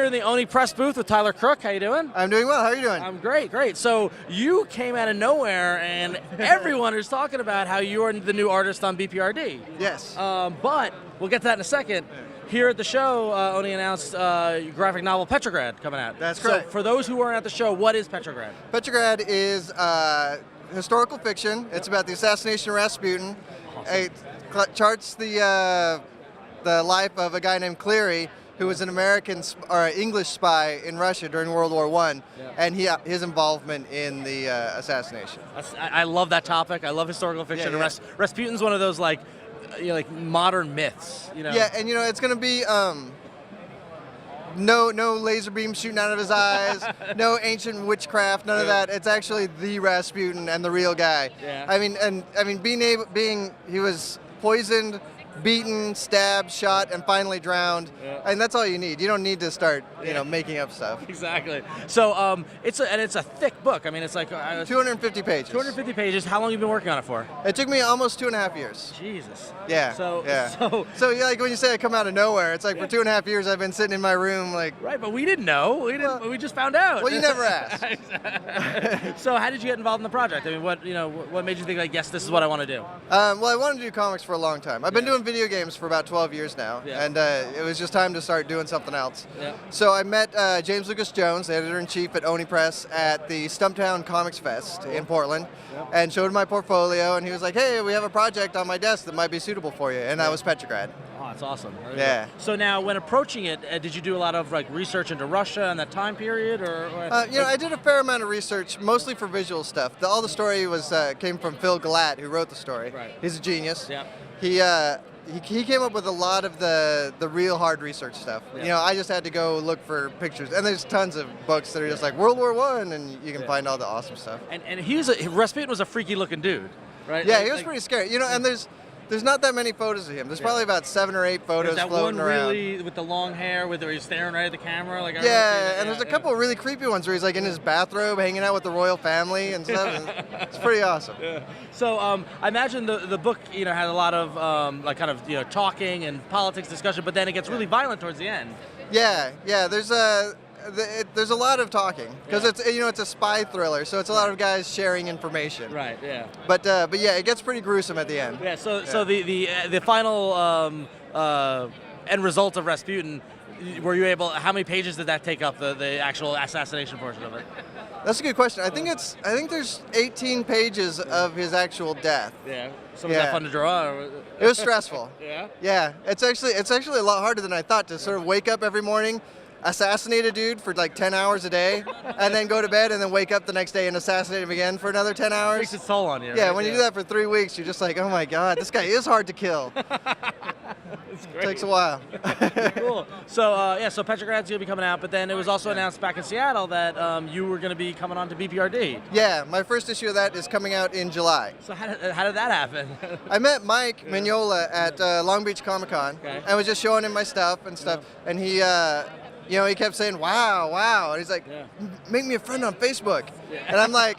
in the Oni Press booth with Tyler Crook. How you doing? I'm doing well. How are you doing? I'm great, great. So you came out of nowhere, and everyone is talking about how you're the new artist on B.P.R.D. Yes. But we'll get to that in a second. Here at the show, Oni announced your graphic novel PETROGRAD coming out. That's correct. So for those who weren't at the show, what is PETROGRAD? PETROGRAD is historical fiction. It's about the assassination of Rasputin. Awesome. It charts the life of a guy named Cleary, who was an American or English spy in Russia during World War I, and his involvement in the assassination. I love that topic. I love historical fiction. Yeah. Rasputin's one of those like modern myths. Yeah, and it's going to be no laser beams shooting out of his eyes, no ancient witchcraft, none of that. It's actually the Rasputin and the real guy. Yeah. I mean, being he was poisoned, beaten, stabbed, shot, and finally drowned. Yeah. And that's all you need. You don't need to start, making up stuff. Exactly. So it's a thick book. I mean, it's like 250 pages. 250 pages. How long have you been working on it for? It took me almost 2.5 years. Jesus. Yeah. So yeah, like when you say I come out of nowhere, it's like for 2.5 years I've been sitting in my room like. Right, but we didn't know. We just found out. Well, you never asked. So how did you get involved in the project? I mean, what made you think like, yes, this is what I want to do? Well, I wanted to do comics for a long time. I've been doing video games for about 12 years now, and it was just time to start doing something else. Yeah. So I met James Lucas Jones, the editor-in-chief at Oni Press, at the Stumptown Comics Fest in Portland, and showed him my portfolio, and he was like, hey, we have a project on my desk that might be suitable for you, and that was PETROGRAD. Oh, that's awesome. Yeah. So now, when approaching it, did you do a lot of research into Russia and that time period, or? I did a fair amount of research, mostly for visual stuff. All the story came from Phil Galat, who wrote the story. Right. He's a genius. Yeah. He came up with a lot of the real hard research stuff. Yeah. I just had to go look for pictures, and there's tons of books that are just like World War I, and you can find all the awesome stuff. And Rasputin was a freaky looking dude, right? Yeah, he was pretty scary. And there's not that many photos of him. There's probably about 7 or 8 photos that floating one around. Really with the long hair, where he's staring right at the camera, like. And there's a couple of really creepy ones where he's like in his bathrobe, hanging out with the royal family and stuff. It's pretty awesome. Yeah. So I imagine the book, had a lot of talking and politics discussion, but then it gets really violent towards the end. Yeah. There's a lot of talking because it's a spy thriller, so it's a lot of guys sharing information. Right. Yeah. But yeah, it gets pretty gruesome at the end. Yeah. So the final end result of Rasputin, were you able? How many pages did that take up? The actual assassination portion of it. That's a good question. I think there's 18 pages of his actual death. Yeah. So was that fun to draw? Or? It was stressful. Yeah. Yeah. It's actually a lot harder than I thought to sort of wake up every morning, assassinate a dude for like 10 hours a day, and then go to bed and then wake up the next day and assassinate him again for another 10 hours. It takes its toll on you. Yeah, right? when you do that for 3 weeks, you're just like, oh my God, this guy is hard to kill. That's great. It takes a while. Cool. So so PETROGRAD's gonna be coming out, but then it was also announced back in Seattle that you were gonna be coming on to B.P.R.D. Yeah, my first issue of that is coming out in July. So how did that happen? I met Mike Mignola at Long Beach Comic Con, and was just showing him my stuff and stuff, and he he kept saying, wow, and he's like, make me a friend on Facebook. Yeah. And I'm like,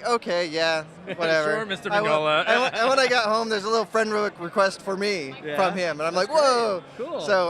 okay, yeah, whatever. Sure, Mr. Mignola. And when I got home, there's a little friend request for me from him, and I'm like, whoa. Cool. So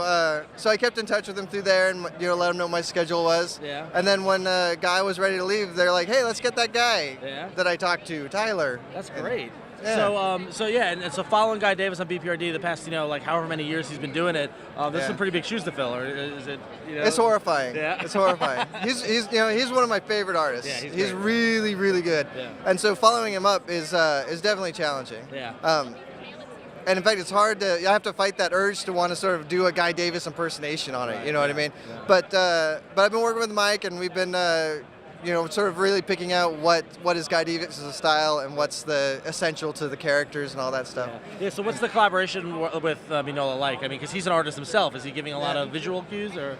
I kept in touch with him through there, and let him know what my schedule was. Yeah. And then when Guy was ready to leave, they're like, hey, let's get that guy that I talked to, Tyler. That's great. Yeah. And so following Guy Davis on B.P.R.D. the past however many years he's been doing it, there's some pretty big shoes to fill, or is it? It's horrifying. Yeah. It's horrifying. He's one of my favorite artists. Yeah, he's really, really good. Yeah. And so following him up is definitely challenging. Yeah. And in fact, it's hard to. I have to fight that urge to want to sort of do a Guy Davis impersonation on it. You know what I mean? Yeah. But I've been working with Mike, and we've been. Sort of really picking out what is Guy Davis' style and what's the essential to the characters and all that stuff. Yeah. So what's the collaboration with Mignola like? I mean, because he's an artist himself. Is he giving a lot of visual cues, or?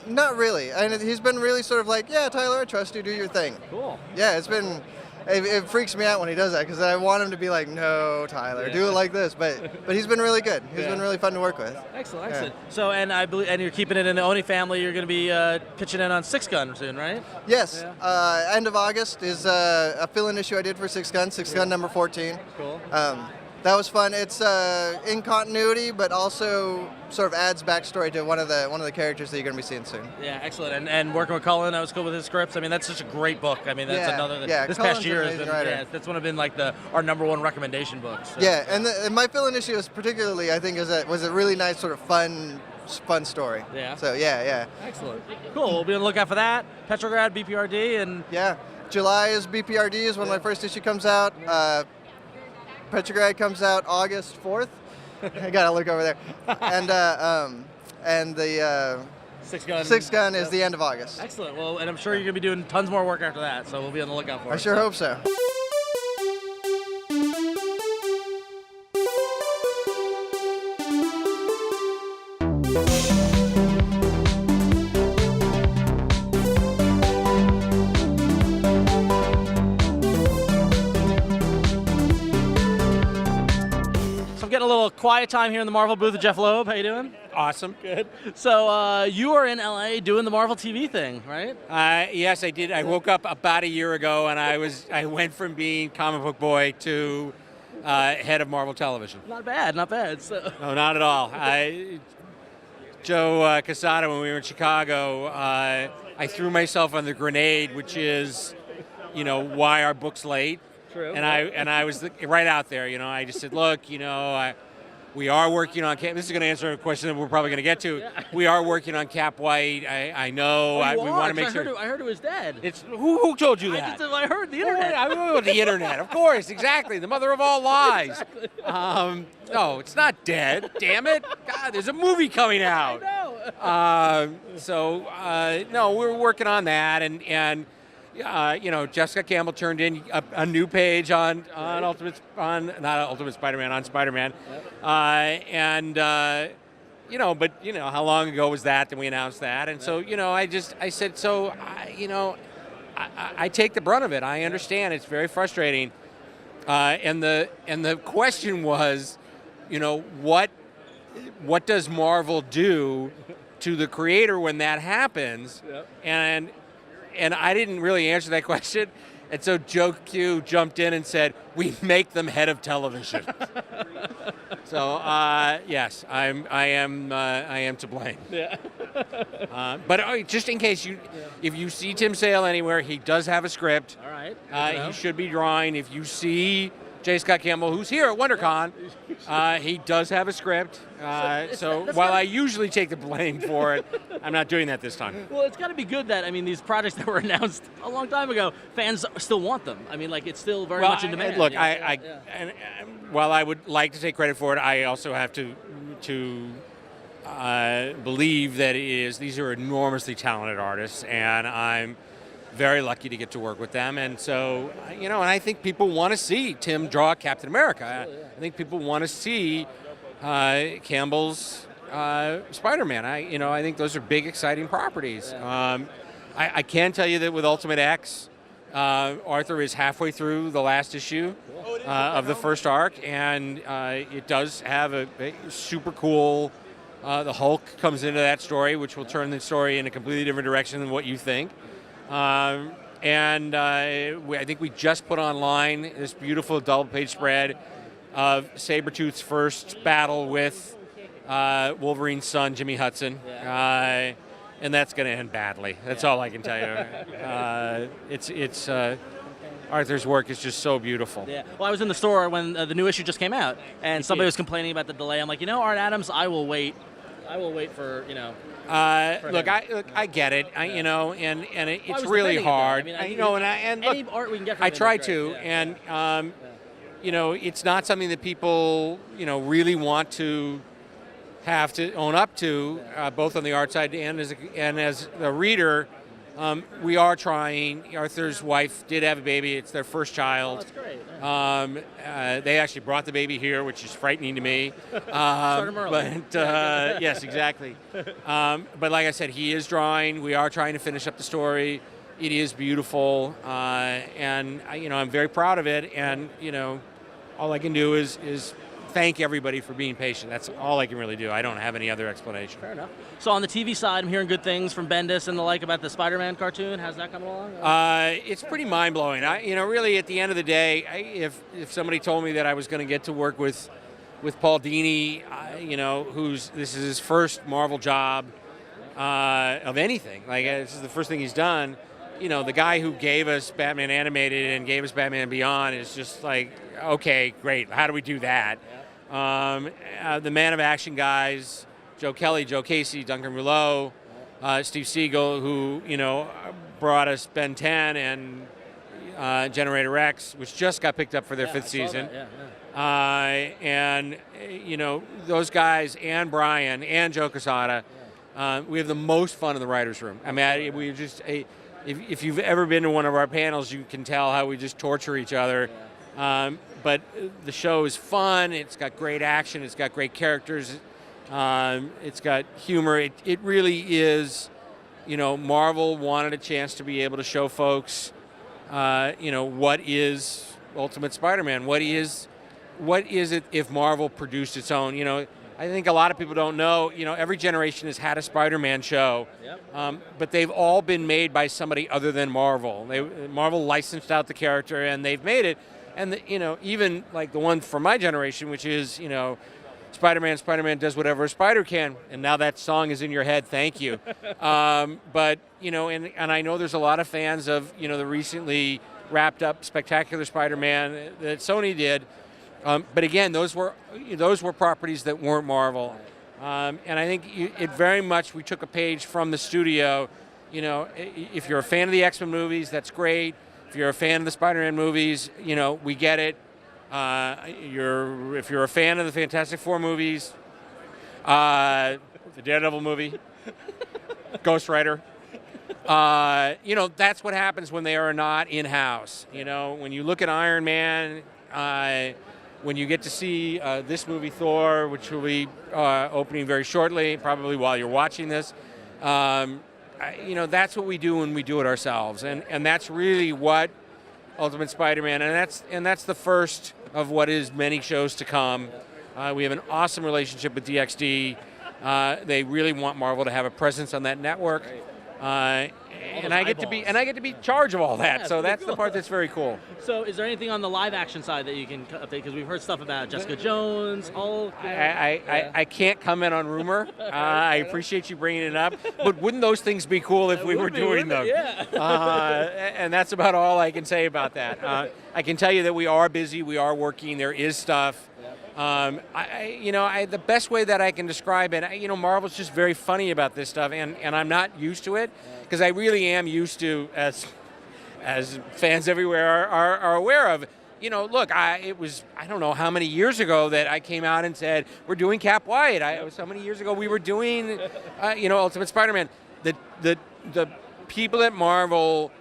Not really. And he's been really sort of like, yeah, Tyler, I trust you. Do your thing. Cool. Yeah, it's been. It freaks me out when he does that because I want him to be like, no, Tyler, do it like this. But he's been really good. He's been really fun to work with. Excellent. Yeah. So, and I believe, and you're keeping it in the Oni family. You're going to be pitching in on Six Gun soon, right? Yes. End of August is a fill-in issue I did for Six Gun number 14. Cool. that was fun. It's in continuity, but also sort of adds backstory to one of the characters that you're going to be seeing soon. Yeah, excellent. And working with Cullen, I was cool with his scripts. I mean, that's such a great book. I mean, that's another. This past year has been. Yeah, that's one of been like our #1 recommendation books. So. Yeah, and my fill-in issue is particularly, I think, was a really nice sort of fun story. Yeah. So yeah. Excellent. Cool. We'll be on the lookout for that. PETROGRAD, B.P.R.D. and. Yeah. July is B.P.R.D. is when my first issue comes out. PETROGRAD comes out August 4th. I gotta look over there. And the Six Gun is the end of August. Excellent. Well, and I'm sure you're gonna be doing tons more work after that, so we'll be on the lookout for it. I sure hope so. Getting a little quiet time here in the Marvel booth with Jeph Loeb. How you doing? Awesome. Good. So you are in LA doing the Marvel TV thing, right? Yes, I did. I woke up about a year ago, and I went from being comic book boy to head of Marvel Television. Not bad, not bad. So. No, not at all. Joe Quesada, when we were in Chicago, I threw myself on the grenade, which is, why our book's late. True. And I was right out there, I just said, look, we are working on Cap. This is going to answer a question that we're probably going to get to. Yeah. We are working on Cap White. I know. We want to make sure. I heard it was dead. It's who told you that? I heard the internet. The internet, of course, exactly. The mother of all lies. Exactly. No, it's not dead. Damn it! God, there's a movie coming out. I know. No, we're working on that, and. Jessica Campbell turned in a new page on Spider-Man, but how long ago was that we announced that, and so I said I take the brunt of it. I understand it's very frustrating, and the question was, what does Marvel do to the creator when that happens, and I didn't really answer that question, and so Joe Q jumped in and said, "We make them head of television." So yes, I am to blame. Yeah. But just in case if you see Tim Sale anywhere, he does have a script. All right. He should be drawing. If you see J. Scott Campbell, who's here at WonderCon, he does have a script. So while I usually take the blame for it, I'm not doing that this time. Well, it's got to be good that, these projects that were announced a long time ago, fans still want them. It's still very much in demand. Look, and while I would like to take credit for it, I also have to believe that these are enormously talented artists, and I'm very lucky to get to work with them, and so and I think people want to see Tim draw Captain America. I think people want to see Campbell's Spider-Man. I think those are big, exciting properties. I can tell you that with Ultimate X, Arthur is halfway through the last issue of the first arc, and it does have a super cool. The Hulk comes into that story, which will turn the story in a completely different direction than what you think. I think we just put online this beautiful double-page spread of Sabretooth's first battle with Wolverine's son, Jimmy Hudson. And that's going to end badly. That's all I can tell you. Arthur's work is just so beautiful. Yeah. Well, I was in the store when the new issue just came out, and somebody was complaining about the delay. I'm like, Art Adams, I will wait. I will wait for, Look, I get it. It's really hard. Any art we can get from I try to, and it's not something that people really want to have to own up to, both on the art side and as a reader. We are trying. Arthur's wife did have a baby. It's their first child. Oh, that's great. Yeah. They actually brought the baby here, which is frightening to me. Start him early. But yes, exactly. But like I said, he is drawing. We are trying to finish up the story. It is beautiful, and I'm very proud of it. And all I can do is thank everybody for being patient. That's all I can really do. I don't have any other explanation. Fair enough. So on the TV side, I'm hearing good things from Bendis and the like about the Spider-Man cartoon. How's that coming along? It's pretty mind-blowing. Really, at the end of the day, if somebody told me that I was going to get to work with Paul Dini, this is his first Marvel job of anything. Like, this is the first thing he's done. The guy who gave us Batman Animated and gave us Batman Beyond is just like, okay, great. How do we do that? The Man of Action guys, Joe Kelly, Joe Casey, Duncan Rouleau, Steve Siegel, who, brought us Ben 10 and Generator X, which just got picked up for their fifth season. Those guys and Brian and Joe Quesada, we have the most fun in the writer's room. I mean, we just... If you've ever been to one of our panels, you can tell how we just torture each other. But the show is fun. It's got great action. It's got great characters. It's got humor. It really is, Marvel wanted a chance to be able to show folks, what is Ultimate Spider-Man? What is it if Marvel produced its own? I think a lot of people don't know, every generation has had a Spider-Man show, but they've all been made by somebody other than Marvel. Marvel licensed out the character and they've made it. And, even like the one from my generation, which is, Spider-Man does whatever a spider can. And now that song is in your head, thank you. But, and I know there's a lot of fans of, the recently wrapped up Spectacular Spider-Man that Sony did. But again, those were properties that weren't Marvel, and I think it very much we took a page from the studio. If you're a fan of the X-Men movies, that's great. If you're a fan of the Spider-Man movies, we get it. If you're a fan of the Fantastic Four movies, the Daredevil movie, Ghost Rider. That's what happens when they are not in-house. When you look at Iron Man. When you get to see this movie, Thor, which will be opening very shortly, probably while you're watching this, that's what we do when we do it ourselves, and that's really what Ultimate Spider-Man, and that's the first of what is many shows to come. We have an awesome relationship with DXD. They really want Marvel to have a presence on that network. And I get to be in charge of all that, so that's the part that's very cool. So, is there anything on the live action side that you can update? Because we've heard stuff about Jessica Jones, Hulk. I can't comment on rumor. I appreciate you bringing it up, but wouldn't those things be cool if we were doing them? Yeah. And that's about all I can say about that. I can tell you that we are busy. We are working. There is stuff. The best way that I can describe it, Marvel's just very funny about this stuff, and I'm not used to it, because I really am used to, as fans everywhere are aware of. Look, it was, I don't know how many years ago that I came out and said, we're doing Cap White. It was so many years ago we were doing, Ultimate Spider-Man. The people at Marvel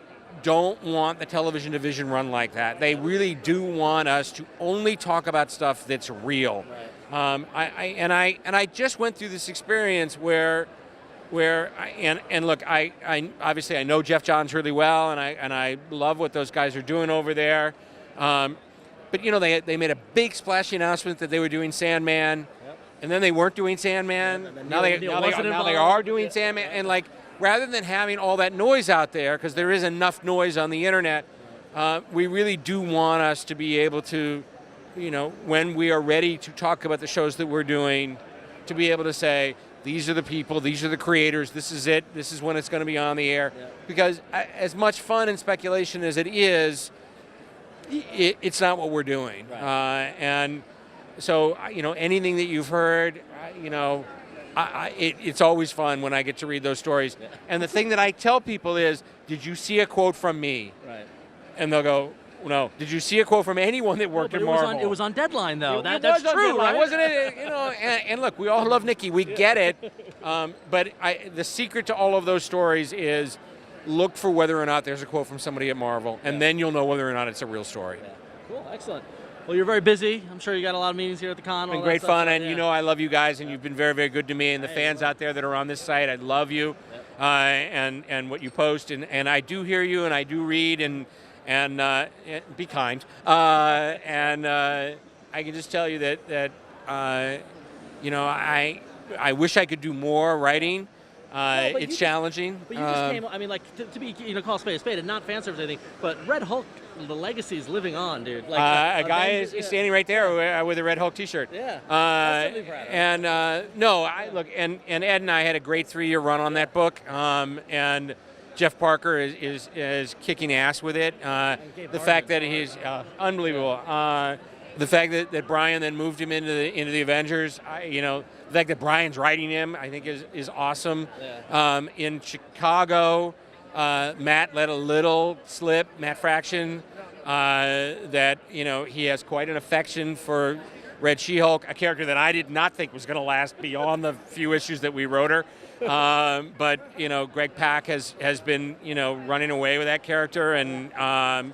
don't want the television division run like that. They really do want us to only talk about stuff that's real. I just went through this experience where look, I obviously I know Jeff Johns really well, and I love what those guys are doing over there. But they made a big splashy announcement that they were doing Sandman, and then they weren't doing Sandman. Now they are doing Sandman, and like, rather than having all that noise out there, because there is enough noise on the internet, we really do want us to be able to, when we are ready to talk about the shows that we're doing, to be able to say, these are the people, these are the creators, this is it, this is when it's going to be on the air. Yeah. Because as much fun and speculation as it is, it's not what we're doing. Right. And so, anything that you've heard, it's always fun when I get to read those stories. Yeah. And the thing that I tell people is, did you see a quote from me? Right. And they'll go, no. Did you see a quote from anyone that worked at Marvel? It was on Deadline, though. That's true, right? Wasn't it? And look, we all love Nikki. We get it. But the secret to all of those stories is look for whether or not there's a quote from somebody at Marvel, and then you'll know whether or not it's a real story. Yeah. Cool, excellent. Well, you're very busy. I'm sure you got a lot of meetings here at the con. It's been great fun, and I love you guys, and you've been very, very good to me, and the fans out there that are on this site, I love you, and what you post, and I do hear you, and I do read, and be kind, and I can just tell you that you know, I wish I could do more writing. It's challenging. But you just came. I mean, like to be, call a spade and not fan service or anything. But Red Hulk, the legacy is living on, dude. Like a guy is standing right there with a Red Hulk T-shirt. Yeah. That's something proud of. And no, and Ed and I had a great 3-year run on that book. And Jeff Parker is kicking ass with it. The fact that he's unbelievable. The fact that Brian then moved him into the Avengers, the fact that Brian's writing him, I think is awesome. Yeah. In Chicago, Matt let a little slip, Matt Fraction, that he has quite an affection for Red She-Hulk, a character that I did not think was going to last beyond the few issues that we wrote her. But Greg Pak has been running away with that character, and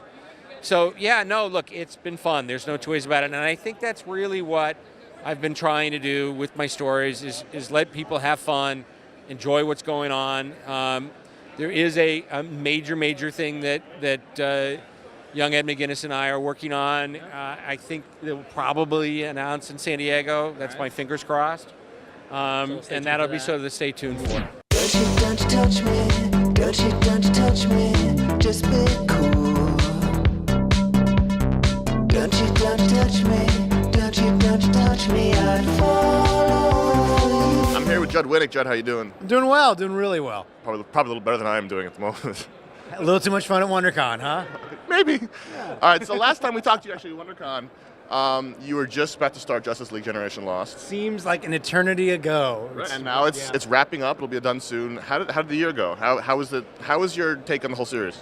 so yeah, no, look, it's been fun. There's no two ways about it, and I think that's really what I've been trying to do with my stories is let people have fun, enjoy what's going on. There is a major thing that young Ed McGuinness and I are working on. I think they'll probably announce in San Diego. That's my fingers crossed. And that'll be sort of the stay tuned for. Don't you touch me, don't you touch me, just be cool. Don't you touch me, don't you touch me, I'd fall for you. I'm here with Judd Winnick. Judd, how you doing? I'm doing well, doing really well. Probably a little better than I am doing at the moment. A little too much fun at WonderCon, huh? Maybe. Yeah. All right, so last time we talked to you actually at WonderCon, you were just about to start Justice League Generation Lost. Seems like an eternity ago. Right. And now it's wrapping up. It'll be done soon. How did the year go? How was your take on the whole series?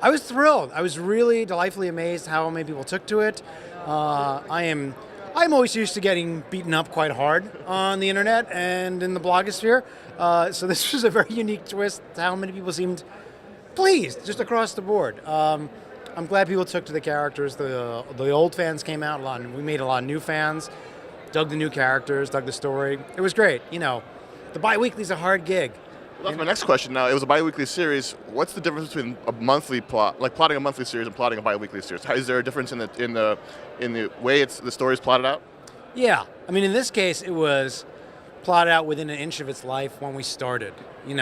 I was thrilled. I was really delightfully amazed how many people took to it. I'm always used to getting beaten up quite hard on the internet and in the blogosphere. So this was a very unique twist to how many people seemed pleased just across the board. I'm glad people took to the characters. The old fans came out a lot, and we made a lot of new fans. Dug the new characters, dug the story. It was great. The bi-weekly's a hard gig. Well, that's my next question. Now, it was a bi-weekly series. What's the difference between a monthly plot, like plotting a monthly series, and plotting a bi-weekly series? Is there a difference in the way the story is plotted out? Yeah, I mean, in this case, it was plotted out within an inch of its life when we started.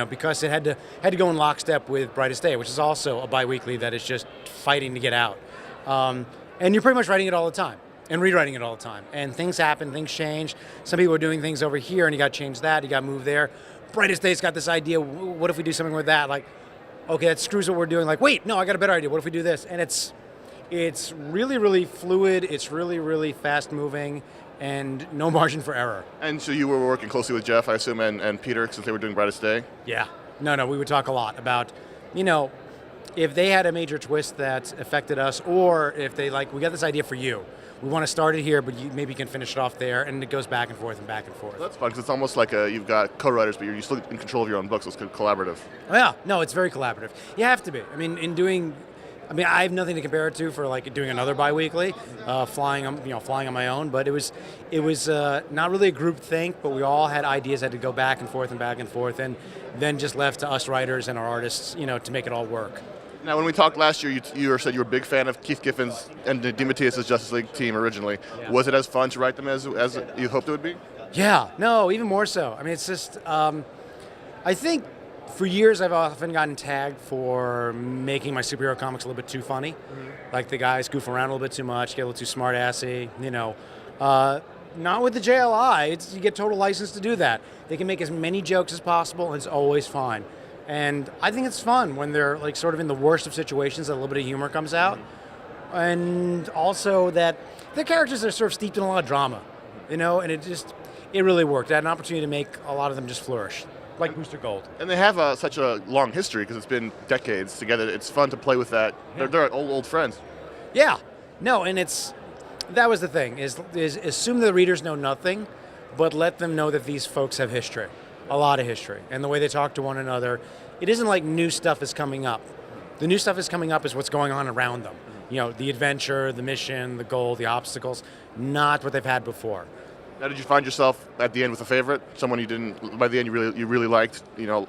Because it had to go in lockstep with Brightest Day, which is also a bi-weekly that is just fighting to get out. And you're pretty much writing it all the time and rewriting it all the time. And things happen, things change. Some people are doing things over here, and you got to change that. You got to move there. Brightest Day's got this idea. What if we do something with that? Like, okay, that screws what we're doing. Like, wait, no, I got a better idea. What if we do this? And it's really, really fluid. It's really, really fast moving, and no margin for error. And so you were working closely with Jeph, I assume, and Peter, since they were doing Brightest Day? Yeah. No, we would talk a lot about, if they had a major twist that affected us, or if they we got this idea for you. We want to start it here, but maybe you can finish it off there, and it goes back and forth and back and forth. That's fun, because it's almost like you've got co-writers, but you're still in control of your own books, so it's collaborative. Oh, yeah, no, it's very collaborative. You have to be. I mean, I have nothing to compare it to for doing another bi-weekly, flying on my own. But it was not really a group think, but we all had ideas, had to go back and forth, and then just left to us writers and our artists, to make it all work. Now, when we talked last year, you said you were a big fan of Keith Giffen's and DeMatteis' Justice League team originally. Yeah. Was it as fun to write them as you hoped it would be? Yeah, no, even more so. I mean, it's just, I think for years I've often gotten tagged for making my superhero comics a little bit too funny. Mm-hmm. Like the guys goof around a little bit too much, get a little too smart-assy, Not with the JLI. You get total license to do that. They can make as many jokes as possible, and it's always fine. And I think it's fun when they're sort of in the worst of situations that a little bit of humor comes out. And also that the characters are sort of steeped in a lot of drama, and it really worked. I had an opportunity to make a lot of them just flourish, like Booster Gold. And they have such a long history because it's been decades together. It's fun to play with that. Yeah. They're old friends. Yeah. No, and that was the thing, is assume the readers know nothing, but let them know that these folks have history. A lot of history, and the way they talk to one another. It isn't like new stuff is coming up. The new stuff is coming up is what's going on around them. The adventure, the mission, the goal, the obstacles, not what they've had before. Now, did you find yourself at the end with a favorite? Someone by the end you really liked,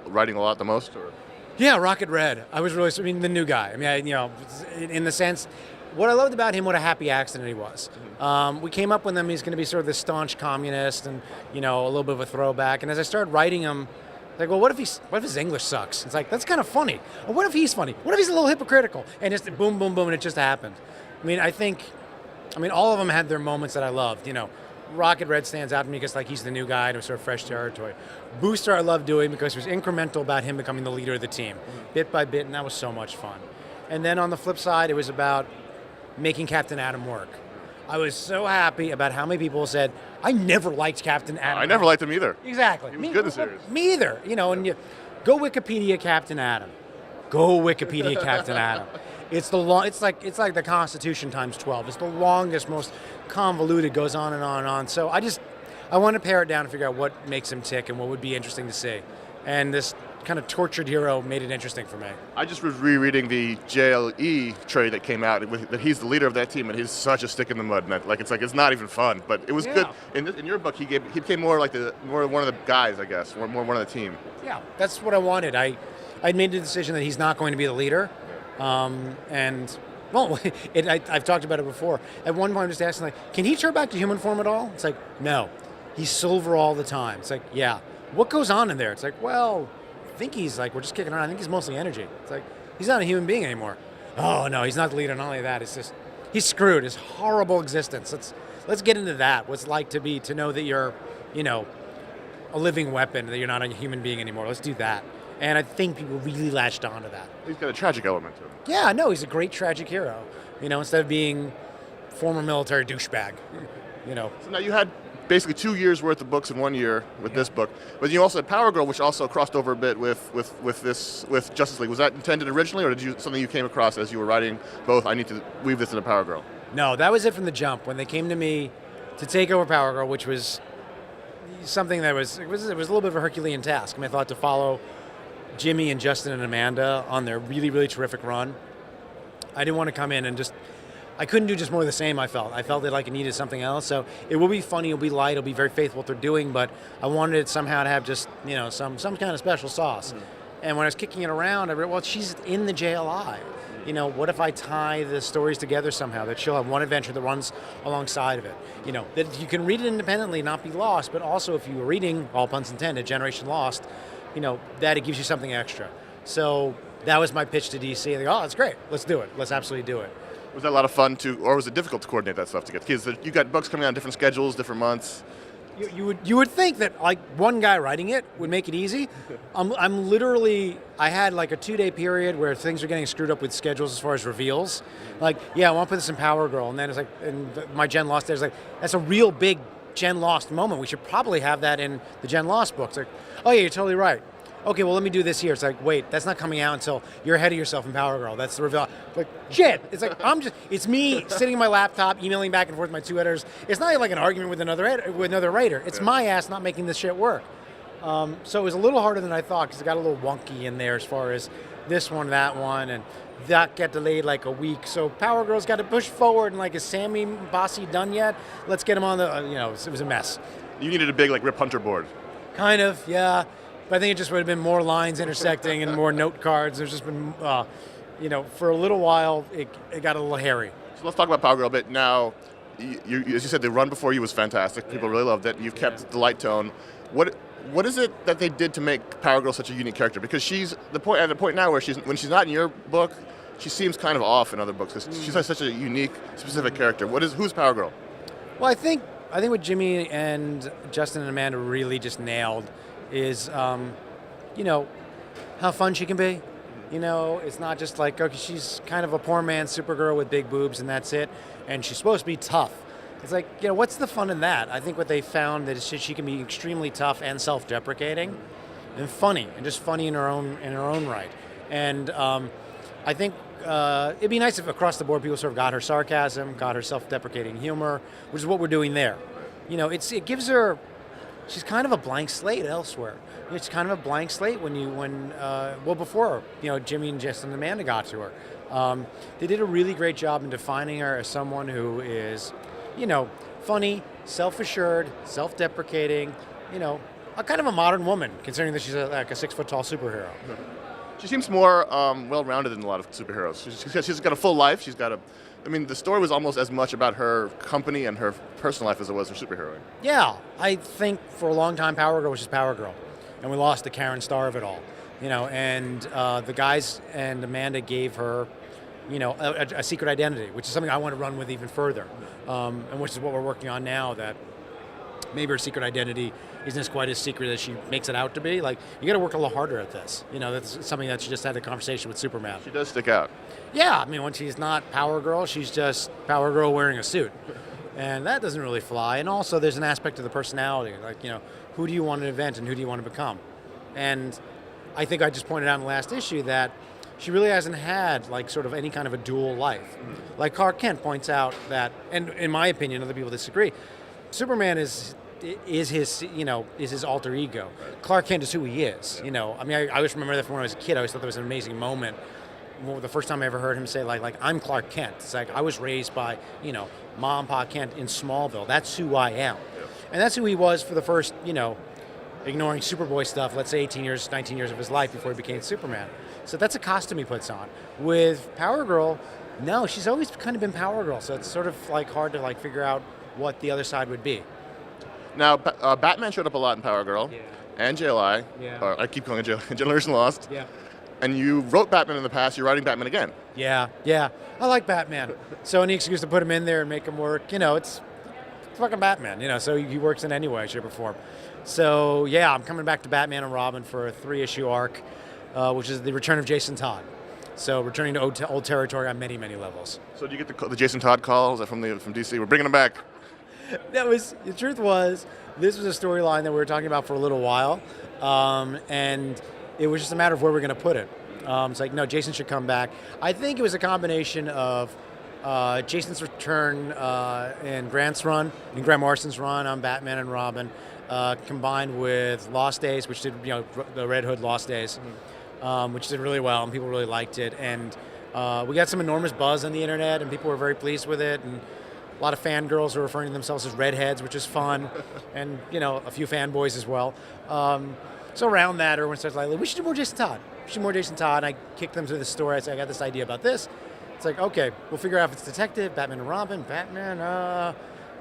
writing a lot the most? Or? Yeah, Rocket Red. I was really, the new guy. In the sense, what I loved about him, what a happy accident he was. We came up with him, he's going to be sort of this staunch communist and, you know, a little bit of a throwback. And as I started writing him, like, well, what if his English sucks? It's like, that's kind of funny. Or what if he's funny? What if he's a little hypocritical? And just boom, boom, boom, and it just happened. I mean, all of them had their moments that I loved. You know, Rocket Red stands out to me because, like, he's the new guy and it was sort of fresh territory. Booster I loved doing because it was incremental about him becoming the leader of the team, bit by bit, and that was so much fun. And then on the flip side, it was about making Captain Atom work. I was so happy about how many people said, I never liked Captain Atom. I never liked him either. Exactly. He was good in the series. Me either. You know, and you go Wikipedia Captain Atom. Go Wikipedia Captain Atom. It's like the Constitution times 12. It's the longest, most convoluted, goes on and on and on. So I want to pare it down and figure out what makes him tick and what would be interesting to see. And this kind of tortured hero made it interesting for me. I just was rereading the JLE trade that came out, that he's the leader of that team, and he's such a stick in the mud. And it's not even fun, but it was good. In your book, he became more like more one of the guys, I guess, more one of the team. Yeah, that's what I wanted. I made the decision that he's not going to be the leader, and well, I've talked about it before. At one point, I'm just asking, like, can he turn back to human form at all? It's like, no, he's silver all the time. It's like, yeah, what goes on in there? It's like, well, I think he's like, we're just kicking around. I think he's mostly energy. It's like, he's not a human being anymore. Oh no, he's not the leader. Not only that, it's just, he's screwed. His horrible existence. Let's get into that. What's it like to know that you're, you know, a living weapon, that you're not a human being anymore. Let's do that. And I think people really latched onto that. He's got a tragic element to him. Yeah, no, he's a great tragic hero. You know, instead of being former military douchebag. You know. So now you had basically 2 years worth of books in 1 year with this book, but you also had Power Girl, which also crossed over a bit with Justice League. Was that intended originally, or something you came across as you were writing both? I need to weave this into Power Girl. No, that was it from the jump when they came to me to take over Power Girl, which was something that was a little bit of a Herculean task. I mean, I thought to follow Jimmy and Justin and Amanda on their really, really terrific run. I didn't want to come in and I couldn't do just more of the same. I felt that like it needed something else. So it will be funny, it'll be light, it'll be very faithful what they're doing, but I wanted it somehow to have just, you know, some kind of special sauce. Mm-hmm. And when I was kicking it around, I realized, well, she's in the JLI. You know, what if I tie the stories together somehow, that she'll have one adventure that runs alongside of it? You know, that you can read it independently, not be lost, but also if you were reading, all puns intended, Generation Lost, you know, that it gives you something extra. So that was my pitch to DC. They go, oh, that's great. Let's do it. Let's absolutely do it. Was that a lot of fun or was it difficult to coordinate that stuff together? Because you got books coming out on different schedules, different months. You would think that like one guy writing it would make it easy. I'm literally, I had like a 2-day period where things were getting screwed up with schedules as far as reveals. Like, yeah, I want to put this in Power Girl, and then it's like, and my Jen Lost there's like, that's a real big Jen Lost moment. We should probably have that in the Jen Lost book. It's like, oh yeah, you're totally right. Okay, well, let me do this here. It's like, wait, that's not coming out until you're ahead of yourself in Power Girl. That's the reveal. Like, shit. It's like, it's me sitting on my laptop, emailing back and forth with my two editors. It's not like an argument with another writer. It's my ass not making this shit work. So it was a little harder than I thought because it got a little wonky in there as far as this one, that one, and that got delayed like a week. So Power Girl's got to push forward, and like, is Sammy Bossy done yet? Let's get him on the, it was a mess. You needed a big, like, Rip Hunter board. Kind of, yeah. But I think it just would have been more lines intersecting and more note cards. There's just been, for a little while, it got a little hairy. So let's talk about Power Girl a bit. Now, you, as you said, the run before you was fantastic. People really loved it. You've kept the light tone. What is it that they did to make Power Girl such a unique character? Because she's at the point now where when she's not in your book, she seems kind of off in other books. She's such a unique, specific character. Who's Power Girl? Well, I think what Jimmy and Justin and Amanda really just nailed is, how fun she can be. You know, it's not just like, okay, she's kind of a poor man's Supergirl with big boobs and that's it, and she's supposed to be tough. It's like, what's the fun in that? I think what they found that is she can be extremely tough and self-deprecating and funny, and just funny in her own right. And I think it'd be nice if across the board people sort of got her sarcasm, got her self-deprecating humor, which is what we're doing there. You know, it gives her, she's kind of a blank slate elsewhere. It's kind of a blank slate before, Jimmy and Justin and Amanda got to her. They did a really great job in defining her as someone who is, funny, self-assured, self-deprecating, a kind of a modern woman, considering that she's like a 6-foot-tall superhero. She seems more well-rounded than a lot of superheroes. She's got a full life. She's got I mean, the story was almost as much about her company and her personal life as it was her superheroing. Yeah, I think for a long time Power Girl was just Power Girl, and we lost the Karen star of it all, and the guys and Amanda gave her, a secret identity, which is something I want to run with even further, and which is what we're working on now, that maybe her secret identity isn't quite as secret as she makes it out to be. Like, you got to work a little harder at this. That's something that she just had a conversation with Superman. She does stick out. Yeah, I mean, when she's not Power Girl, she's just Power Girl wearing a suit. And that doesn't really fly. And also, there's an aspect of the personality. Like, who do you want to invent and who do you want to become? And I think I just pointed out in the last issue that she really hasn't had, like, sort of any kind of a dual life. Like Clark Kent points out that, and in my opinion, other people disagree, Superman is his alter ego. Clark Kent is who he is. I mean, I always remember that from when I was a kid. I always thought that was an amazing moment. Well, the first time I ever heard him say, like I'm Clark Kent. It's like, I was raised by, Mom and Pa Kent in Smallville. That's who I am. And that's who he was for the first, ignoring Superboy stuff, let's say 18 years, 19 years of his life before he became Superman. So that's a costume he puts on. With Power Girl, no, she's always kind of been Power Girl. So it's sort of like hard to figure out what the other side would be. Now, Batman showed up a lot in Power Girl, and JLI. Yeah. Or I keep calling it Generation Lost. Yeah. And you wrote Batman in the past. You're writing Batman again. Yeah. I like Batman. So any excuse to put him in there and make him work, it's fucking Batman, so he works in any way, shape, or form. So, yeah, I'm coming back to Batman and Robin for a 3-issue arc, which is the return of Jason Todd. So returning to old territory on many, many levels. So do you get the Jason Todd call? Is that from DC? We're bringing him back. The truth was, this was a storyline that we were talking about for a little while, and it was just a matter of where we're going to put it. It's like, no, Jason should come back. I think it was a combination of Jason's return in Grant Morrison's run on Batman and Robin, combined with Lost Days, which did, the Red Hood Lost Days, which did really well, and people really liked it. And we got some enormous buzz on the internet, and people were very pleased with it. And a lot of fangirls are referring to themselves as redheads, which is fun, and a few fanboys as well. So around that, everyone starts like, we should do more Jason Todd. And I kicked them to the story. I said, I got this idea about this. It's like, okay, we'll figure out if it's Detective, Batman and Robin,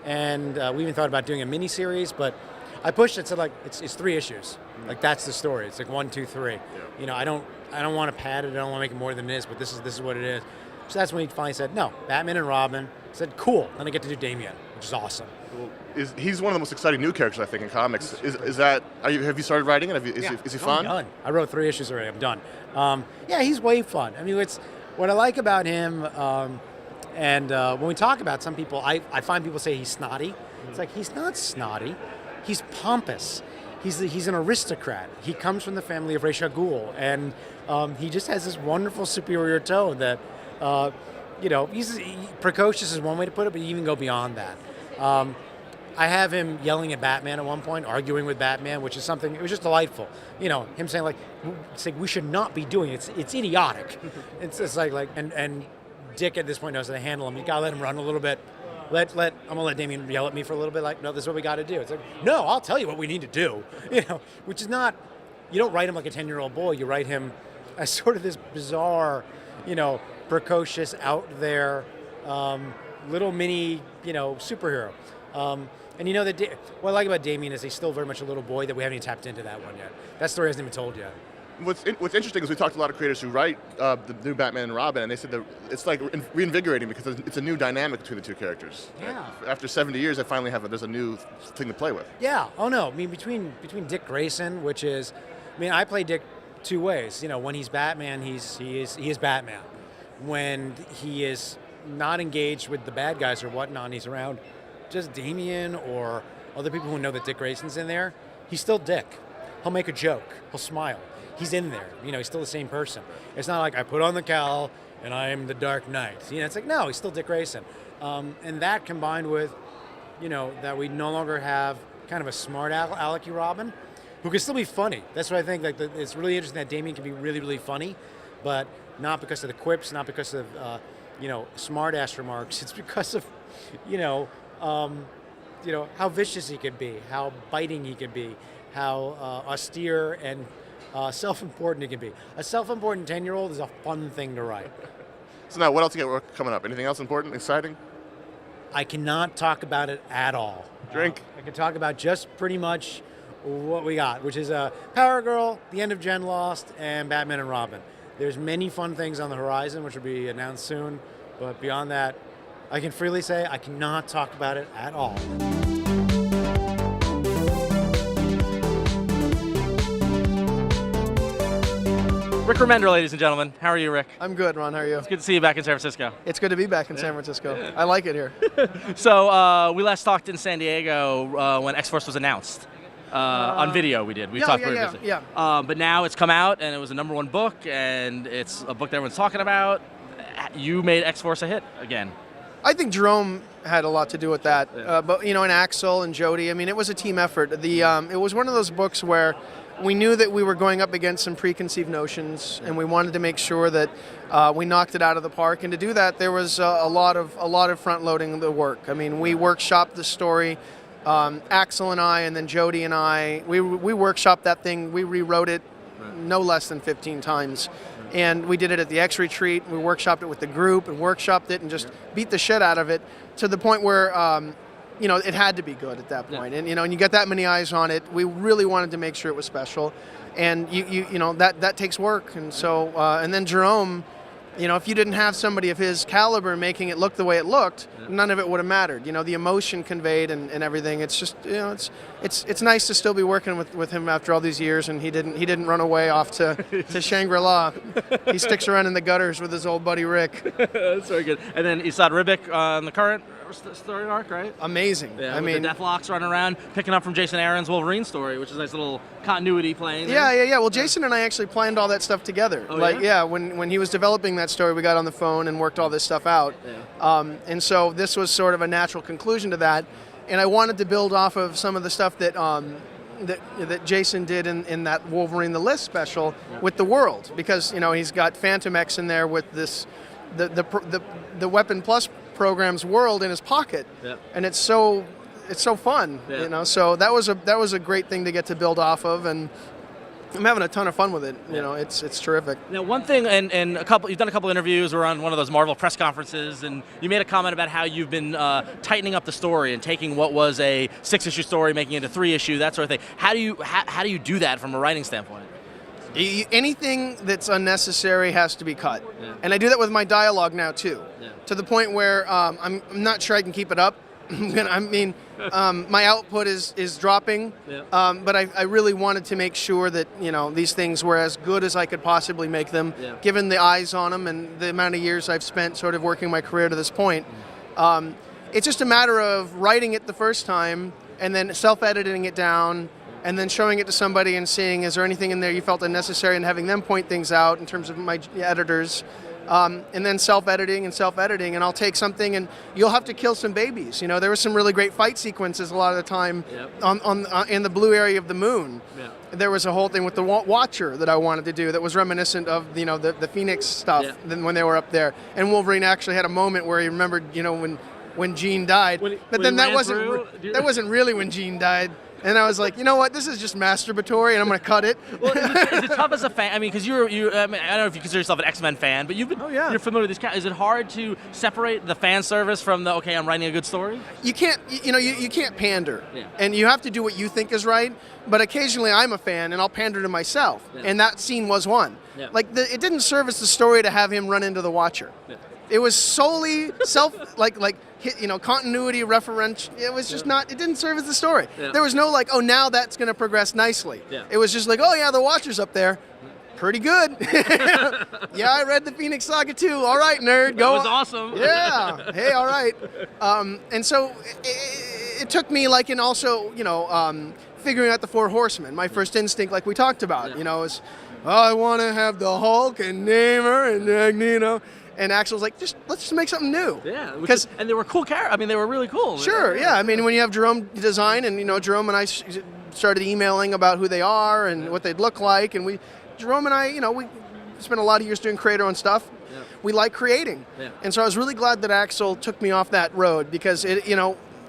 and we even thought about doing a mini-series, but I pushed it, said, it's 3 issues. Like, that's the story. It's like 1, 2, 3. Yeah. I don't want to pad it. I don't want to make it more than it is, but this is what it is. So that's when he finally said, no, Batman and Robin. I said, cool. Then I get to do Damian, which is awesome. Well, he's one of the most exciting new characters, I think, in comics. Have you started writing it? Is he fun? I'm done. I wrote 3 issues already. I'm done. He's way fun. I mean, it's what I like about him, and when we talk about some people, I find people say he's snotty. It's like, he's not snotty. He's pompous. He's an aristocrat. He comes from the family of Ra's al Ghul, and he just has this wonderful superior tone that, precocious is one way to put it, but you even go beyond that. I have him yelling at Batman at one point, arguing with Batman, which is something, it was just delightful. Him saying we should not be doing it. It's idiotic. It's like, and Dick at this point knows how to handle him. You gotta let him run a little bit. I'm gonna let Damian yell at me for a little bit, like, no, this is what we gotta do. It's like, no, I'll tell you what we need to do. Which is not, you don't write him like a 10-year-old boy, you write him as sort of this bizarre, precocious, out there, little mini, superhero. And what I like about Damian is he's still very much a little boy that we haven't even tapped into that one yet. That story hasn't even told yet. What's interesting is we talked to a lot of creators who write the new Batman and Robin, and they said that it's like reinvigorating because it's a new dynamic between the two characters. Yeah. After 70 years, they finally there's a new thing to play with. Yeah. Oh no. I mean, between Dick Grayson, which is, I play Dick 2 ways. When he's Batman, he is Batman. When he is not engaged with the bad guys or whatnot, he's around just Damian or other people who know that Dick Grayson's in there, he's still Dick. He'll make a joke. He'll smile. He's in there. He's still the same person. It's not like I put on the cowl and I am the Dark Knight. It's like, no, he's still Dick Grayson. And that combined with, that we no longer have kind of a smart alecky Robin who can still be funny. That's what I think. It's really interesting that Damian can be really, really funny, but not because of the quips, not because of, smart-ass remarks. It's because of, how vicious he can be, how biting he can be, how austere and self-important he can be. A self-important 10-year-old is a fun thing to write. So now, what else you got coming up? Anything else important, exciting? I cannot talk about it at all. Drink. I can talk about just pretty much what we got, which is Power Girl, the end of Gen Lost, and Batman and Robin. There's many fun things on the horizon, which will be announced soon. But beyond that, I can freely say I cannot talk about it at all. Rick Remender, ladies and gentlemen. How are you, Rick? I'm good, Ron. How are you? It's good to see you back in San Francisco. It's good to be back in San Francisco. I like it here. So we last talked in San Diego when X-Force was announced. On video we did. We talked briefly. Yeah. But now it's come out, and it was a #1 book, and it's a book that everyone's talking about. You made X-Force a hit again. I think Jerome had a lot to do with that. But, and Axel and Jody, I mean, it was a team effort. It was one of those books where we knew that we were going up against some preconceived notions, and we wanted to make sure that we knocked it out of the park. And to do that, there was a lot of front-loading the work. I mean, we workshopped the story. Axel and I, and then Jody and I, we workshopped that thing. We rewrote it no less than 15 times. And we did it at the X Retreat. We workshopped it with the group and workshopped it and just beat the shit out of it to the point where, it had to be good at that point. And, and you got that many eyes on it. We really wanted to make sure it was special. And, that takes work. And so, and then Jerome, if you didn't have somebody of his caliber making it look the way it looked, none of it would have mattered. The emotion conveyed and everything. It's just, it's nice to still be working with him after all these years. And he didn't run away off to Shangri-La. He sticks around in the gutters with his old buddy Rick. That's very good. And then Isad Ribic on the current story arc, right? Amazing. Yeah, the Deathlocks running around, picking up from Jason Aaron's Wolverine story, which is a nice little continuity playing. Yeah. Well, Jason and I actually planned all that stuff together. When he was developing that story, we got on the phone and worked all this stuff out. Yeah. And so this was sort of a natural conclusion to that. And I wanted to build off of some of the stuff that that Jason did in that Wolverine the List special with the world, because he's got Phantom X in there with this the Weapon Plus program's world in his pocket, and it's so fun, So that was a great thing to get to build off of, and I'm having a ton of fun with it. It's terrific. Now, one thing, and you've done a couple interviews or on one of those Marvel press conferences, and you made a comment about how you've been tightening up the story and taking what was a 6-issue story, making it a 3-issue, that sort of thing. How do you do that from a writing standpoint? Anything that's unnecessary has to be cut, and I do that with my dialogue now too, to the point where I'm not sure I can keep it up. I mean, my output is dropping, but I really wanted to make sure that these things were as good as I could possibly make them, given the eyes on them and the amount of years I've spent sort of working my career to this point. It's just a matter of writing it the first time and then self-editing it down, and then showing it to somebody and seeing, is there anything in there you felt unnecessary, and having them point things out in terms of my editors. And then self-editing, and I'll take something and you'll have to kill some babies. There were some really great fight sequences a lot of the time in the blue area of the moon. Yeah. There was a whole thing with the Watcher that I wanted to do that was reminiscent of the Phoenix stuff when they were up there. And Wolverine actually had a moment where he remembered when Jean died, but then that wasn't really when Jean died. And I was like, you know what? This is just masturbatory, and I'm going to cut it. Well, is it tough as a fan? I mean, because I don't know if you consider yourself an X-Men fan, but you're familiar with these characters. Is it hard to separate the fan service from the, okay, I'm writing a good story? You can't, you can't pander, and you have to do what you think is right. But occasionally, I'm a fan, and I'll pander to myself, and that scene was one. Yeah. Like it didn't service the story to have him run into the Watcher. Yeah. It was solely continuity reference. It was just not. It didn't serve as the story. Yeah. There was no now that's going to progress nicely. Yeah. It was just the Watcher's up there. Pretty good. Yeah, I read the Phoenix Saga too. All right, nerd, go. That was awesome. Yeah. Hey, all right. And so it took me and also figuring out the Four Horsemen. My first instinct, like we talked about, is I want to have the Hulk and Namor and Magneto. And Axel's like, let's just make something new. Yeah, and they were cool characters. I mean, they were really cool. Sure, yeah. I mean, when you have Jerome design, and Jerome and I started emailing about who they are and what they'd look like, and Jerome and I, we spent a lot of years doing creator-owned stuff. Yeah. We like creating, and so I was really glad that Axel took me off that road, because it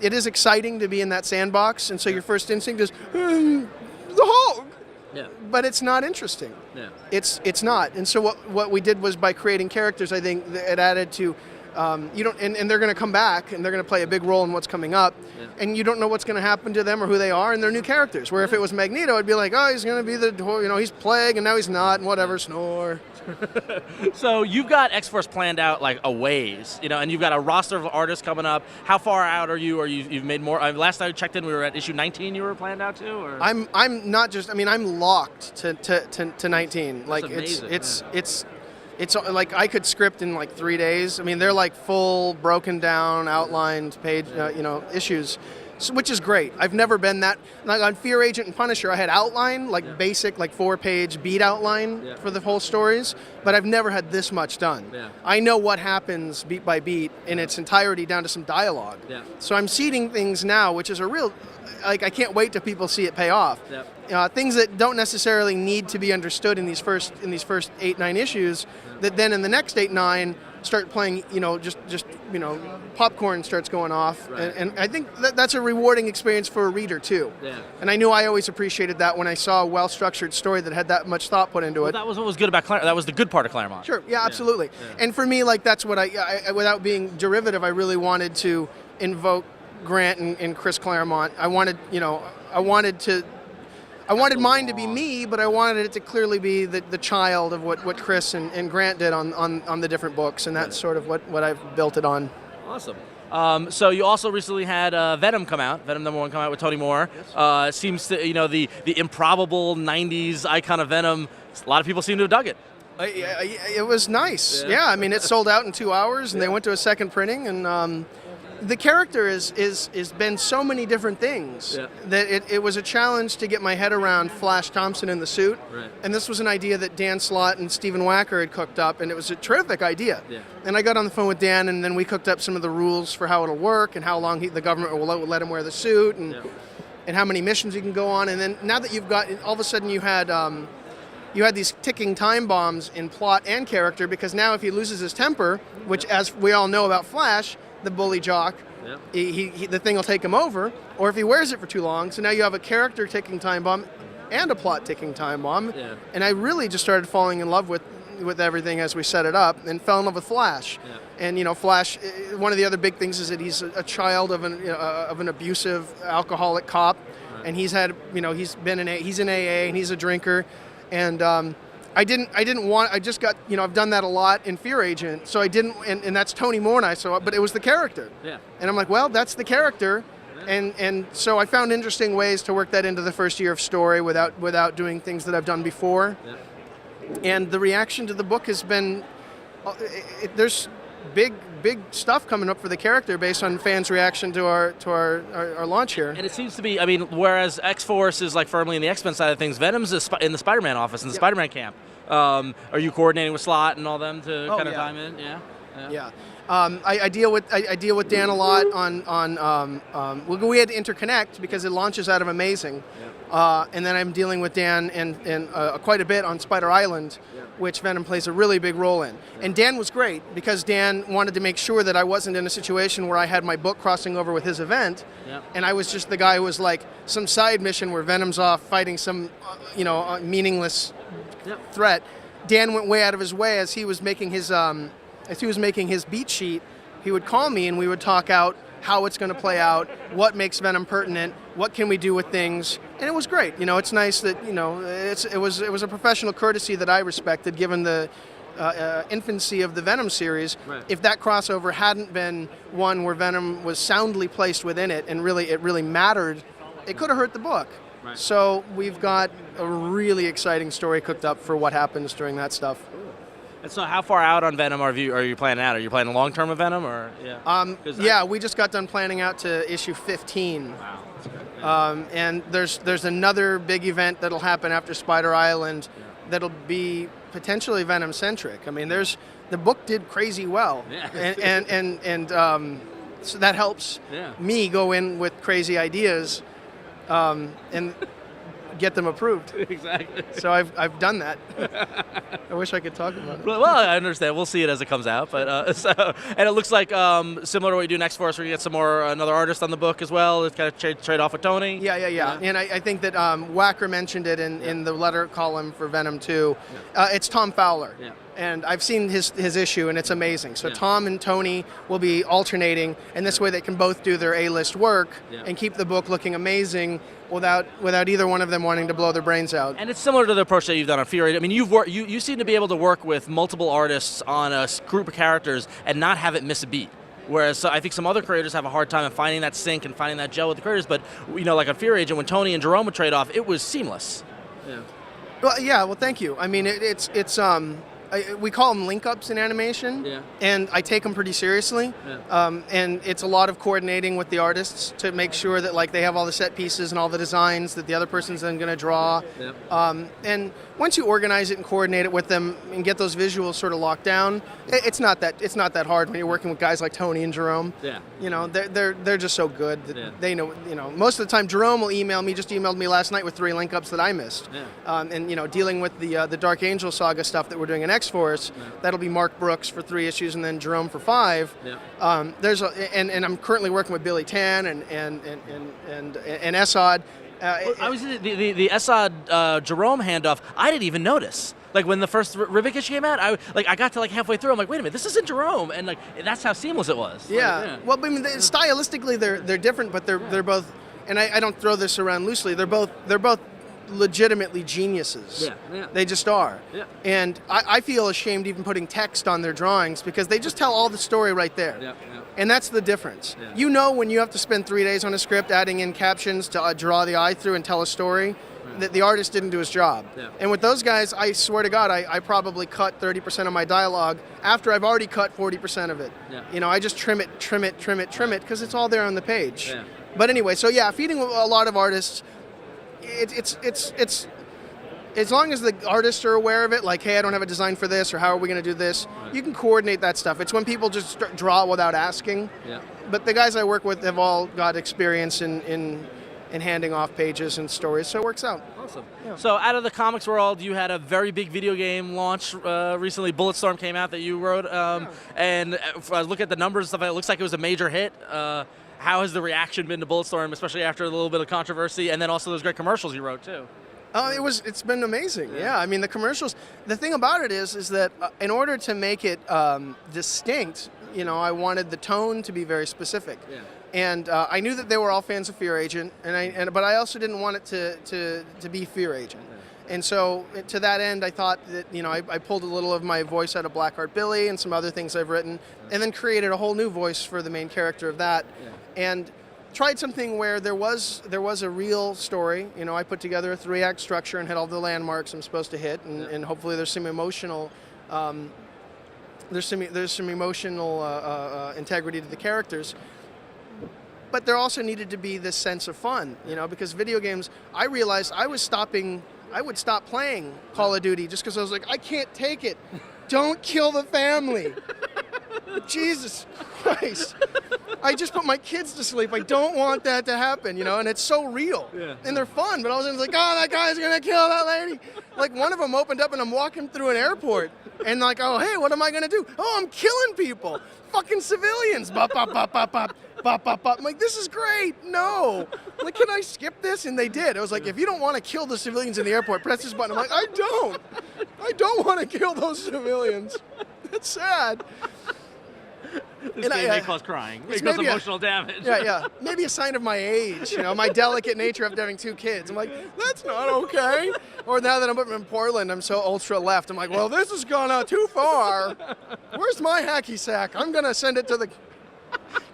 is exciting to be in that sandbox, and so your first instinct is the Hulk. but it's not interesting. Yeah. It's not. And so what we did was by creating characters, I think it added to. You don't, and they're going to come back, and they're going to play a big role in what's coming up, and you don't know what's going to happen to them or who they are, and they're new characters. Where if it was Magneto, it'd be like, oh, he's going to be he's Plague, and now he's not, and whatever, snore. So you've got X-Force planned out like a ways, and you've got a roster of artists coming up. How far out are you? Or you've made more? Last time I checked in, we were at issue 19. You were planned out to? Or? I'm not just. I mean, I'm locked to 19. That's like amazing, it's like I could script in like 3 days. I mean, they're like full, broken down, outlined page, issues, which is great. I've never been that. Like on Fear Agent and Punisher, I had outline, like basic, like 4-page beat outline for the whole stories, but I've never had this much done. Yeah. I know what happens beat by beat in its entirety down to some dialogue. Yeah. So I'm seeding things now, which is a real, like I can't wait till people see it pay off. Things that don't necessarily need to be understood in these first 8-9 issues, that then in the next 8-9 start playing, just popcorn starts going off, and I think that's a rewarding experience for a reader too. Yeah. And I knew I always appreciated that when I saw a well-structured story that had that much thought put into it. That was what was good about Claremont. That was the good part of Claremont. Sure, yeah, absolutely. Yeah. And for me, like that's what I without being derivative, I really wanted to invoke Grant and Chris Claremont. I wanted mine to be me, but I wanted it to clearly be the child of what Chris and Grant did on the different books, and that's sort of what I've built it on. Awesome. So you also recently had Venom come out, Venom #1 come out with Tony Moore. Seems to, the improbable 90s icon of Venom, a lot of people seem to have dug it. It was nice. Yeah, I mean, it sold out in 2 hours, and they went to a second printing, and the character is been so many different things that it was a challenge to get my head around Flash Thompson in the suit. Right. And this was an idea that Dan Slott and Stephen Wacker had cooked up, and it was a terrific idea. Yeah. And I got on the phone with Dan, and then we cooked up some of the rules for how it'll work and how long the government will let him wear the suit, and how many missions he can go on. And then now that you've got, all of a sudden you had these ticking time bombs in plot and character, because now if he loses his temper, which as we all know about Flash, the bully jock, the thing will take him over, or if he wears it for too long. So now you have a character ticking time bomb and a plot ticking time bomb. Yeah. And I really just started falling in love with everything as we set it up, and fell in love with Flash. Yeah. And Flash, one of the other big things is that he's a child of an abusive alcoholic cop, and he's in AA and he's a drinker, and I just got, I've done that a lot in Fear Agent, so I didn't, and that's Tony Moore, and I saw it, but it was the character. Yeah. And I'm like, well, that's the character, and so I found interesting ways to work that into the first year of story without doing things that I've done before. Yeah. And the reaction to the book has been, there's big stuff coming up for the character based on fans' reaction to our launch here. And it seems to be, whereas X-Force is like firmly in the X-Men side of things, Venom's in the Spider-Man office, in the Spider-Man camp. Are you coordinating with Slott and all them to kind of time in? Yeah. Yeah. I deal with Dan a lot on we had to interconnect because it launches out of Amazing. Yeah. And then I'm dealing with Dan and quite a bit on Spider Island, which Venom plays a really big role in. Yeah. And Dan was great because Dan wanted to make sure that I wasn't in a situation where I had my book crossing over with his event, and I was just the guy who was like some side mission where Venom's off fighting some meaningless threat. Dan went way out of his way as he was making his beat sheet. He would call me and we would talk out how it's going to play out, what makes Venom pertinent, what can we do with things, and it was great. It's nice that it was a professional courtesy that I respected given the infancy of the Venom series. Right. If that crossover hadn't been one where Venom was soundly placed within it and it really mattered, it could have hurt the book. Right. So we've got a really exciting story cooked up for what happens during that stuff. And so how far out on Venom are you planning out? Are you planning long-term with Venom? Or we just got done planning out to issue 15. Wow, that's great. And there's another big event that'll happen after Spider Island that'll be potentially Venom-centric. The book did crazy well. Yeah. And so that helps me go in with crazy ideas. And get them approved. Exactly. So I've done that. I wish I could talk about it. Well, I understand. We'll see it as it comes out. But and it looks like similar to what you do next for us, we're gonna get another artist on the book as well. It's kind of trade off with Tony. Yeah. And I think that Wacker mentioned it in the letter column for Venom 2. It's Tom Fowler. Yeah. And I've seen his issue, and it's amazing. So Tom and Tony will be alternating, and this way they can both do their A-list work and keep the book looking amazing without either one of them wanting to blow their brains out. And it's similar to the approach that you've done on Fury. I mean, you seem to be able to work with multiple artists on a group of characters and not have it miss a beat. Whereas I think some other creators have a hard time in finding that sync and finding that gel with the creators. But like on Fury Agent, when Tony and Jerome would trade off, it was seamless. Yeah. Well, thank you. I mean, we call them link-ups in animation, and I take them pretty seriously. And it's a lot of coordinating with the artists to make sure that like they have all the set pieces and all the designs that the other person's then going to draw. And once you organize it and coordinate it with them and get those visuals sort of locked down, it's not that hard when you're working with guys like Tony and Jerome. They're just so good that they know. Most of the time Jerome will email me. Just emailed me last night with 3 link-ups that I missed. And dealing with the Dark Angel Saga stuff that we're doing in X-Force, that'll be Mark Brooks for 3 issues and then Jerome for 5. And I'm currently working with Billy Tan and Esad. I was the Esad Jerome handoff. I didn't even notice. Like when the first Rivik issue came out, I got to like halfway through. I'm like, wait a minute, this isn't Jerome, and like that's how seamless it was. Well, I mean, stylistically they're different, but they're both. And I don't throw this around loosely. They're both legitimately geniuses. They just are. And I feel ashamed even putting text on their drawings because they just tell all the story right there. And that's the difference. When you have to spend 3 days on a script adding in captions to draw the eye through and tell a story, that the artist didn't do his job. And with those guys, I swear to God, I probably cut 30% of my dialogue after I've already cut 40% of it. I just trim it because it's all there on the page. But anyway, so feeding a lot of artists, it's as long as the artists are aware of it, like, hey, I don't have a design for this, or how are we going to do this, you can coordinate that stuff. It's when people just draw without asking. But the guys I work with have all got experience in handing off pages and stories, so it works out. Awesome. So out of the comics world, you had a very big video game launch recently. Bulletstorm came out that you wrote, and if I look at the numbers and stuff, it looks like it was a major hit. How has the reaction been to Bulletstorm, especially after a little bit of controversy, and then also those great commercials you wrote too? It's been amazing. I mean, the commercials. The thing about it is that in order to make it distinct, I wanted the tone to be very specific. And I knew that they were all fans of Fear Agent, but I also didn't want it to be Fear Agent. And so to that end, I thought that, I pulled a little of my voice out of Blackheart Billy and some other things I've written, and then created a whole new voice for the main character of that. And tried something where there was a real story. I put together a 3-act structure and had all the landmarks I'm supposed to hit, and hopefully there's some emotional integrity to the characters. But there also needed to be this sense of fun, because video games, I realized I would stop playing Call of Duty just because I was like, I can't take it. Don't kill the family. Jesus Christ. I just put my kids to sleep. I don't want that to happen, and it's so real. And they're fun, but I was like, oh, that guy's going to kill that lady. Like, one of them opened up and I'm walking through an airport and like, oh, hey, what am I going to do? Oh, I'm killing people. Fucking civilians. Bop, bop, bop, bop, bop. Bop, bop, bop. I'm like, this is great. No. Like, can I skip this? And they did. I was like, if you don't want to kill the civilians in the airport, press this button. I'm like, I don't want to kill those civilians. That's sad. This game may cause crying. It cause emotional damage. Maybe a sign of my age, my delicate nature after having 2 kids. I'm like, that's not okay. Or now that I'm up in Portland, I'm so ultra left. I'm like, well, this has gone out too far. Where's my hacky sack? I'm going to send it to the...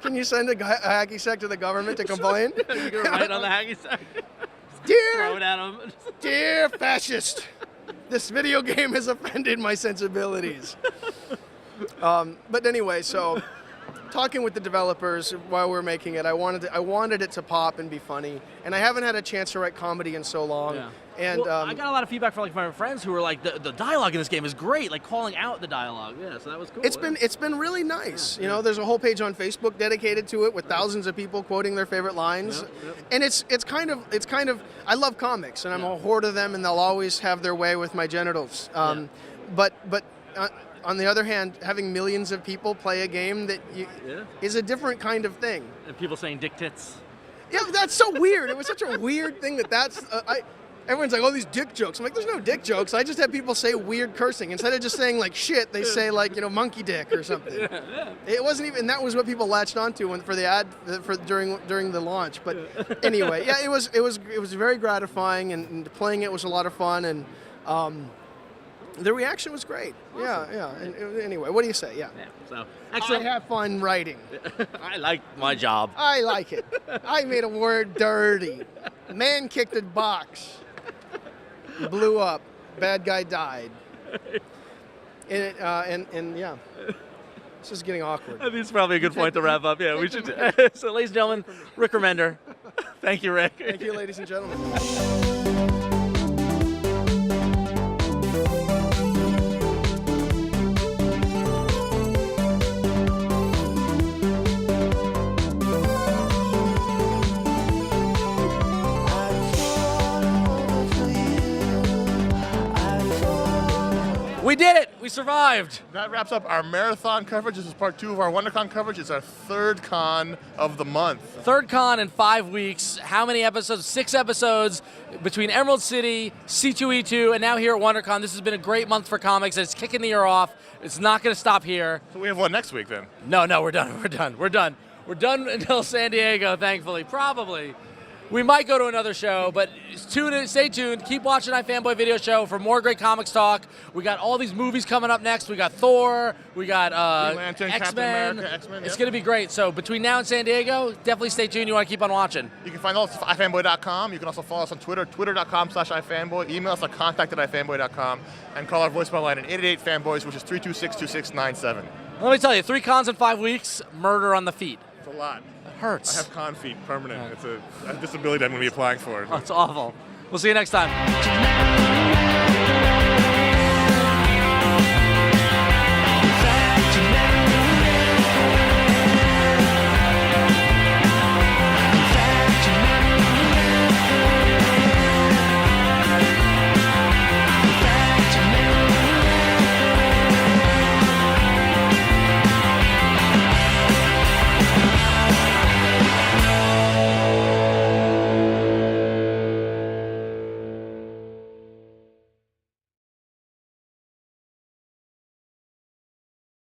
Can you send a hacky sack to the government to complain? You can write on the hacky sack. Throw it at him. Dear fascist, this video game has offended my sensibilities. But anyway, so talking with the developers while we're making it, I wanted it to pop and be funny, and I haven't had a chance to write comedy in so long. And Well, I got a lot of feedback from my friends who were like, the dialogue in this game is great, like calling out the dialogue. Yeah, so that was cool. it's been really nice. You know, there's a whole page on Facebook dedicated to it with thousands of people quoting their favorite lines. And it's kind of I love comics and I'm a hoard of them and they'll always have their way with my genitals. But on the other hand, having millions of people play a game that is a different kind of thing. And people saying dick tits. Yeah, that's so weird. It was such a weird thing that's everyone's like, oh, these dick jokes. I'm like, there's no dick jokes. I just have people say weird cursing. Instead of just saying like shit, they say like, monkey dick or something. It wasn't even, that was what people latched onto for the ad during the launch. But anyway, yeah, it was very gratifying and playing it was a lot of fun and the reaction was great. Awesome. Yeah. And anyway, what do you say? Yeah. So excellent. I have fun writing. I like my job. I like it. I made a word dirty. Man kicked a box. Blew up. Bad guy died. And yeah. This is getting awkward. I think it's probably a good point to wrap up. Yeah, we should. So, ladies and gentlemen, Rick Remender. Thank you, Rick. Thank you, ladies and gentlemen. We did it! We survived! That wraps up our marathon coverage. This is part 2 of our WonderCon coverage. It's our 3rd con of the month. 3rd con in 5 weeks. How many episodes? 6 episodes between Emerald City, C2E2, and now here at WonderCon. This has been a great month for comics. It's kicking the year off. It's not going to stop here. So we have one next week then? No, we're done. We're done until San Diego, thankfully. Probably. We might go to another show, but stay tuned. Keep watching iFanboy Video Show for more great comics talk. We got all these movies coming up next. We got Thor. We got Green Lantern, X-Men. Captain America, X-Men. It's going to be great. So between now and San Diego, definitely stay tuned. You want to keep on watching. You can find us at iFanboy.com. You can also follow us on Twitter, twitter.com/iFanboy. Email us at contact@iFanboy.com. And call our voicemail line at 888-FANBOYS, which is 326-2697. Let me tell you, 3 cons in 5 weeks, murder on the feet. It's a lot. Hurts. I have con feet, permanent. It's a disability I'm going to be applying for. Oh, it's awful. We'll see you next time.